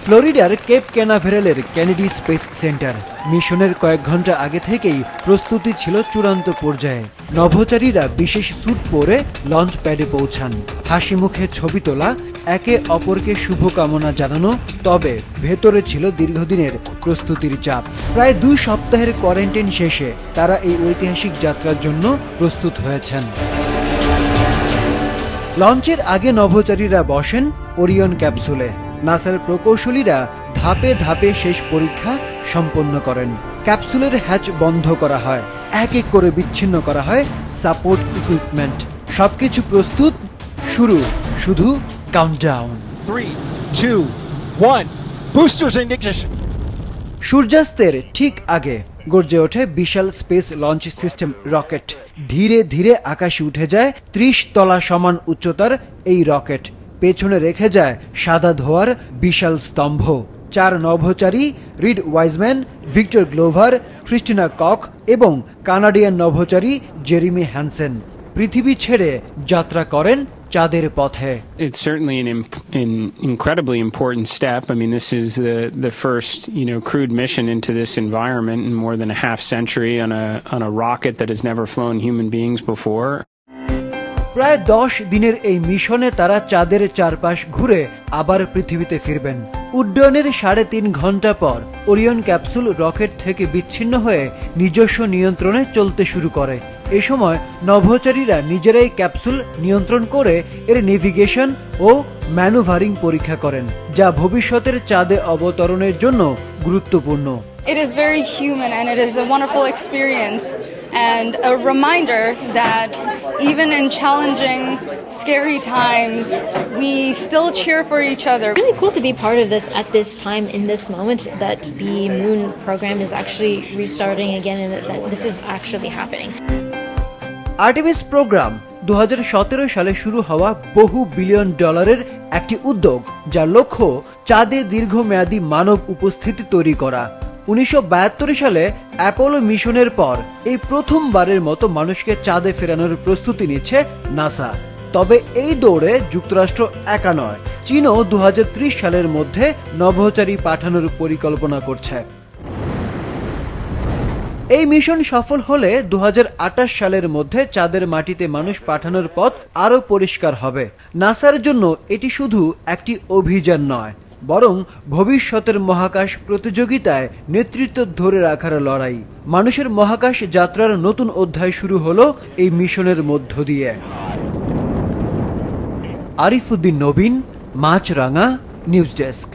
ফ্লোরিডার Cape ক্যানাভেরালের Kennedy space centre. মিশনের কয়েক ঘন্টা আগে থেকেই প্রস্তুতি ছিল চূড়ান্ত পর্যায়ে। নভোচারীরা বিশেষ স্যুট পরে লঞ্চ প্যাডে পৌঁছান। হাসি মুখে ছবি তোলা, একে অপরকে শুভকামনা জানানো, তবে ভেতরে ছিল দীর্ঘদিনের প্রস্তুতির চাপ। প্রায় 2 সপ্তাহের কোয়ারেন্টাইন শেষে তারা এই ঐতিহাসিক যাত্রার জন্য প্রস্তুত হয়েছেন। লঞ্চের আগে নভোচারীরা বসেন ওরিয়ন ক্যাপসুলে। নাসার প্রকৌশলীরা ধাপে ধাপে শেষ পরীক্ষা সম্পন্ন করেন। ক্যাপসুলের হ্যাচ বন্ধ করা হয়, এক এক করে বিচ্ছিন্ন করা হয় সাপোর্ট ইকুইপমেন্ট। সবকিছু প্রস্তুত, শুধু কাউন্টডাউন। 3, 2, 1, boosters ignition. সূর্যাস্তের ঠিক আগে গর্জে ওঠে বিশাল স্পেস লঞ্চ সিস্টেম রকেট। ধীরে ধীরে আকাশে উঠে যায় 30 তলা সমান উচ্চতার এই রকেট। পেছনে রেখে যায় সাদা ধোঁয়ার বিশাল স্তম্ভ। 4 নভোচারী Reid Wiseman, Victor Glover, Christina Koch এবং কানাডিয়ান নভোচারী জেরিমি হ্যানসেন পৃথিবী ছেড়ে যাত্রা করেন চাঁদের পথে। It's certainly an incredibly important step. I mean, this is the first, crewed mission into this environment in more than a half century on a rocket that has never flown human beings before. প্রায় 10 দিনের এই মিশনে তারা চাঁদের চারপাশ ঘুরে আবার পৃথিবীতে ফিরবেন। উড্ডয়নের 3.5 ঘন্টা পর ওরিয়ন ক্যাপসুল রকেট থেকে বিচ্ছিন্ন হয়ে নিজস্ব নিয়ন্ত্রণে চলতে শুরু করে। এ সময় নভোচারীরা নিজেরাই ক্যাপসুল নিয়ন্ত্রণ করে এর নেভিগেশন ও ম্যানুভারিং পরীক্ষা করেন, যা ভবিষ্যতের চাঁদে অবতরণের জন্য গুরুত্বপূর্ণ। It is very human and it is a wonderful experience and a reminder that even in challenging, scary times, we still cheer for each other. Really cool to be part of this at this time, in this moment, that the moon program is actually restarting again and that this is actually happening. Artemis program 2017 সালে শুরু হওয়া বহু billion ডলারের একটি উদ্যোগ, যার লক্ষ্য চাঁদে দীর্ঘমেয়াদী মানব উপস্থিতি তৈরি করা। 1972 সালে অ্যাপোলো মিশনের পর এই প্রথমবারের মতো মানুষকে চাঁদে ফেরানোর প্রস্তুতি নিচ্ছে নাসা। তবে এই দৌড়ে যুক্তরাষ্ট্র একা নয়, চীনও 2030 সালের মধ্যে নভোচারী পাঠানোর পরিকল্পনা করছে। এই মিশন সফল হলে 2028 সালের মধ্যে চাঁদের মাটিতে মানুষ পাঠানোর পথ আরও পরিষ্কার হবে। নাসার জন্য এটি শুধু একটি অভিযান নয়, বরং ভবিষ্যতের মহাকাশ প্রতিযোগিতায় নেতৃত্ব ধরে রাখার লড়াই। মানুষের মহাকাশ যাত্রার নতুন অধ্যায় শুরু হলো এই মিশনের মধ্য দিয়ে। আরিফুদ্দিন নবীন, মাছরাঙা, নিউজ ডেস্ক।